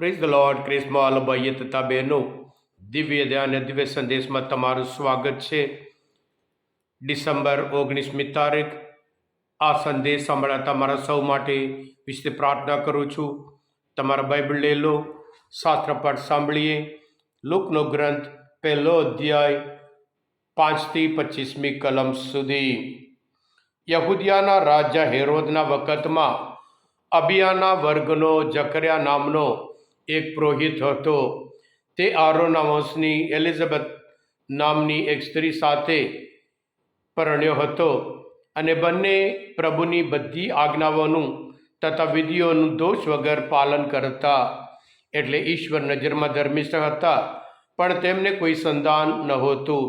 Praise the lord. ક્રિસ્મોલ ભાઈએ તથા બહેનો, દિવ્ય ધ્યાન અને દિવ્ય સંદેશમાં તમારું સ્વાગત છે. ડિસેમ્બર 19મી તારીખ. આ સંદેશ સાંભળતા તમારા સૌ માટે વિશે પ્રાર્થના કરું છું. તમારા બાઇબલ લઈ લો, શાસ્ત્ર પાઠ સાંભળીએ. લુકનો ગ્રંથ 1લો અધ્યાય 5થી 25મી કલમ સુધી. યહૂદિયાના રાજા હેરોદના વખતમાં અબિયાના વર્ગનો જકર્યા નામનો એક પુરોહિત હતો. તે આરોનના વંશની એલિઝાબેથ નામની એક સ્ત્રી સાથે પરણ્યો હતો અને બંને પ્રભુની બધી આજ્ઞાઓનું તથા વિધિઓનું દોષ વગર પાલન કરતા, એટલે ઈશ્વર નજરમાં ધર્મિષ્ઠ હતા. પણ તેમને કોઈ સંતાન નહોતું,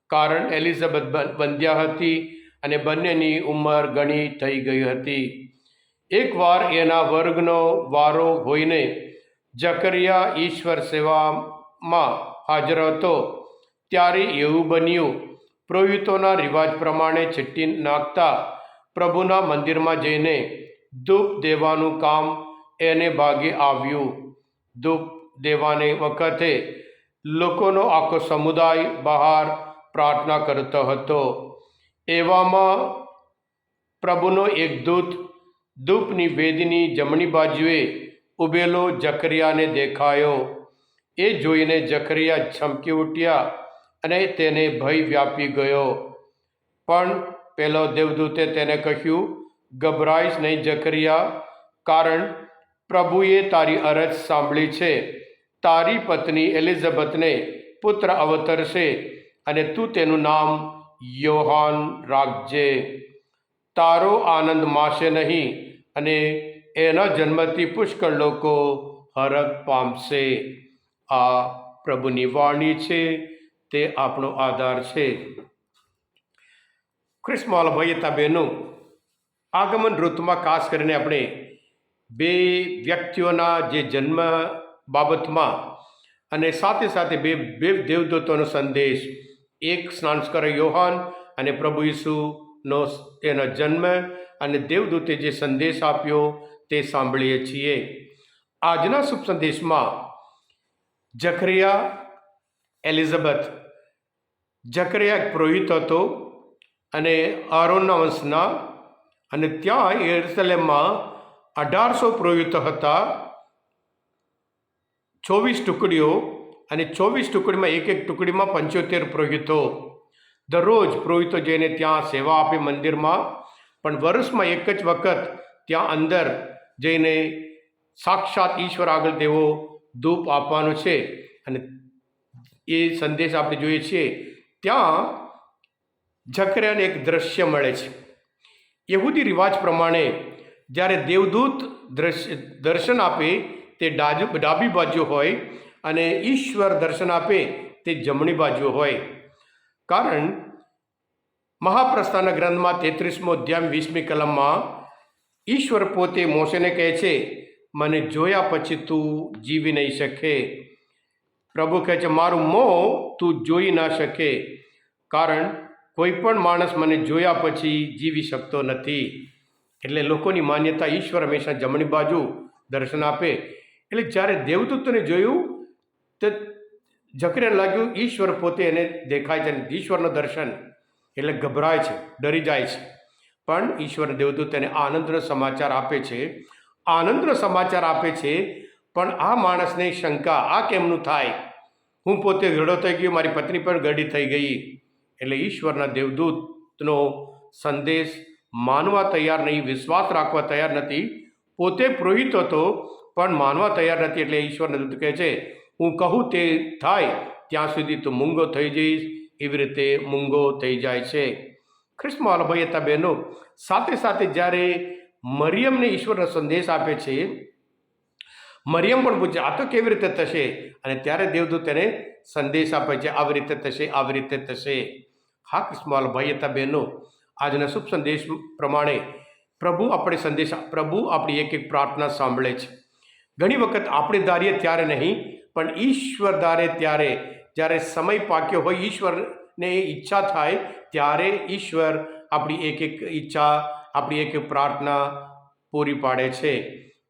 કારણ એલિઝાબેથ બંધ્યા હતી અને બંનેની ઉંમર ઘણી થઈ ગઈ હતી. એકવાર એના વર્ગનો વારો હોઈને જકરિયા ઈશ્વર સેવામાં હાજર હતો. ત્યારે એવું બન્યું, પુરોહિતોના રિવાજ પ્રમાણે છિટ્ટી નાખતા પ્રભુના મંદિરમાં જઈને ધૂપ દેવાનું કામ એને ભાગે આવ્યું. ધૂપ દેવાને વખતે લોકોનો આખો સમુદાય બહાર પ્રાર્થના કરતો હતો. એવામાં પ્રભુનો એક દૂત ધૂપની વેદીની જમણી બાજુએ ઊભેલો જકરિયાને દેખાયો. એ જોઈને જકરિયા ચમકી ઉઠ્યા અને તેને ભય વ્યાપી ગયો. પણ પેલો દેવદૂતે તેને કહ્યું, ગભરાઈશ નહીં જકરિયા, કારણ પ્રભુએ તારી અરજ સાંભળી છે. તારી પત્ની એલિઝાબેથને પુત્ર અવતરશે અને તું તેનું નામ યોહાન રાખજે. તારો આનંદ માશે નહીં અને એના જન્મથી પુષ્કળ લોકો હરખ પામશે. આ પ્રભુની વાણી છે, તે આપણો આધાર છે. ક્રિસ્મોલ ભાઈ તથા બહેનો, આગમન ઋતુમાં ખાસ કરીને આપણે બે વ્યક્તિઓના જે જન્મ બાબતમાં અને સાથે સાથે બે દેવદૂતોનો સંદેશ, એક સ્નાનસ્કર યોહાન અને પ્રભુ ઈસુનો એનો જન્મ અને દેવદૂતે જે સંદેશ આપ્યો તે સાંભળીએ છીએ. આજના શુભ સંદેશમાં જકરિયા, એલિઝાબેથ. જકરિયા એક પુરોહિત હતો અને આરોનના વંશના, અને ત્યાં યરુશલેમમાં 1800 પુરોહિતો હતા. 24 ટુકડીઓ, અને 24 ટુકડીમાં એક ટુકડીમાં 75 પુરોહિતો. દરરોજ પુરોહિતો જઈને ત્યાં સેવા આપે મંદિરમાં, પણ વર્ષમાં એક જ વખત ત્યાં અંદર જઈને સાક્ષાત ઈશ્વર આગળ તેઓ ધૂપ આપવાનો છે. અને એ સંદેશ આપણે જોઈએ છીએ. ત્યાં જકરિયાને એક દ્રશ્ય મળે છે. યહૂદી રિવાજ પ્રમાણે જ્યારે દેવદૂત દર્શન આપે તે ડાબી બાજુ હોય અને ઈશ્વર દર્શન આપે તે જમણી બાજુ હોય. કારણ મહાપ્રસ્થાનના ગ્રંથમાં 33મો અધ્યાય 20મી કલમમાં ઈશ્વર પોતે મોશેને કહે છે, મને જોયા પછી તું જીવી નહીં શકે. પ્રભુ કહે છે, મારું મોં તું જોઈ ના શકે, કારણ કોઈ પણ માણસ મને જોયા પછી જીવી શકતો નથી. એટલે લોકોની માન્યતા ઈશ્વર હંમેશા જમણી બાજુ દર્શન આપે. એટલે જ્યારે દેવદૂતને જોયું તો જકરિયાને લાગ્યું ઈશ્વર પોતે એને દેખાય છે, ઈશ્વરનું દર્શન. એટલે ગભરાય છે, ડરી જાય છે. પણ ઈશ્વર દેવદૂત તેને આનંદનો સમાચાર આપે છે. આનંદનો સમાચાર આપે છે, પણ આ માણસને શંકા, આ કેમનું થાય? હું પોતે ઘરડો થઈ ગયો, મારી પત્ની પણ ઘરડી થઈ ગઈ. એટલે ઈશ્વરના દેવદૂતનો સંદેશ માનવા તૈયાર નહીં, વિશ્વાસ રાખવા તૈયાર નથી. પોતે પુરોહિત હતો પણ માનવા તૈયાર નથી. એટલે ઈશ્વરના દૂત કહે છે, હું કહું તે થાય ત્યાં સુધી તું મૂંગો થઈ જઈશ. એવી રીતે મૂંગો થઈ જાય છે. ખ્રિસ્મોલ ભાઈ હતા બહેનો, સાથે સાથે જ્યારે મરિયમને ઈશ્વરનો સંદેશ આપે છે, મરિયમ પણ પૂછે આ તો કેવી રીતે થશે? અને ત્યારે દેવદૂત તેને સંદેશ આપે છે, આવી રીતે થશે, આવી રીતે થશે. હા ખ્રિસ્મોલ ભાઈ હતા બહેનો, આજના શુભ સંદેશ પ્રમાણે પ્રભુ આપણી એક પ્રાર્થના સાંભળે છે. ઘણી વખત આપણે ધારીએ ત્યારે નહીં, પણ ઈશ્વર ધારે ત્યારે, જ્યારે સમય પાક્યો હોય, ઈશ્વરને ઈચ્છા થાય ત્યારે ઈશ્વર આપણી એક ઈચ્છા, આપણી એક પ્રાર્થના પૂરી પાડે છે.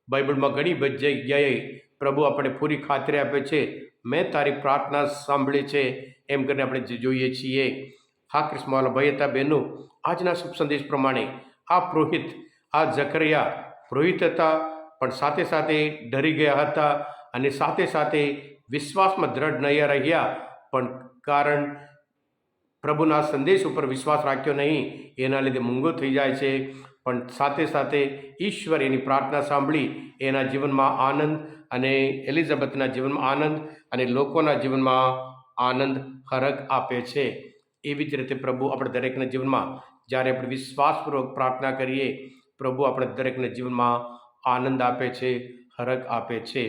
બાઇબલમાં ઘણી બધી જગ્યાએ પ્રભુ આપણે પૂરી ખાતરી આપે છે, મેં તારી પ્રાર્થના સાંભળી છે એમ કરીને આપણે જોઈએ છીએ. હા ક્રિસ્માવાલા ભાઈ હતા બહેનો, આજના શુભ સંદેશ પ્રમાણે આ પુરોહિત, આ ઝકરિયા પુરોહિત હતા, પણ સાથે સાથે ડરી ગયા હતા અને સાથે સાથે વિશ્વાસમાં દ્રઢ નહીં રહ્યા, પણ કારણ પ્રભુના સંદેશ ઉપર વિશ્વાસ રાખ્યો નહીં એના લીધે મૂંગો થઈ જાય છે. પણ સાથે સાથે ઈશ્વર એની પ્રાર્થના સાંભળી એના જીવનમાં આનંદ, અને એલિઝાબેથના જીવનમાં આનંદ, અને લોકોના જીવનમાં આનંદ હરખ આપે છે. એવી જ રીતે પ્રભુ આપણે દરેકના જીવનમાં જ્યારે આપણે વિશ્વાસપૂર્વક પ્રાર્થના કરીએ, પ્રભુ આપણે દરેકના જીવનમાં આનંદ આપે છે, હરખ આપે છે.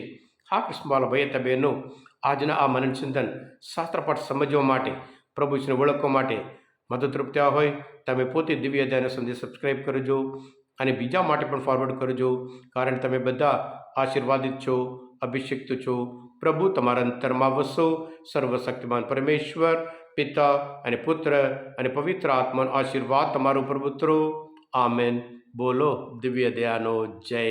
હા કૃષ્ણવાલા ભાઈ હતા બહેનો, આજના આ મનન ચિંતન શાસ્ત્રપાઠ સમજવા માટે, પ્રભુ વિશેને ઓળખવા માટે મદદરૂપ થયા હોય, તમે પોતે દિવ્ય અધ્યાયનો સંદેશ સબસ્ક્રાઈબ કરજો અને બીજા માટે પણ ફોરવર્ડ કરજો, કારણ તમે બધા આશીર્વાદિત છો, અભિષિક્ત છો. પ્રભુ તમારા અંતરમાં વસો. સર્વશક્તિમાન પરમેશ્વર પિતા અને પુત્ર અને પવિત્ર આત્માનો આશીર્વાદ તમારા ઉપર ઉતરો. આમેન. બોલો દિવ્ય દયાનો જય.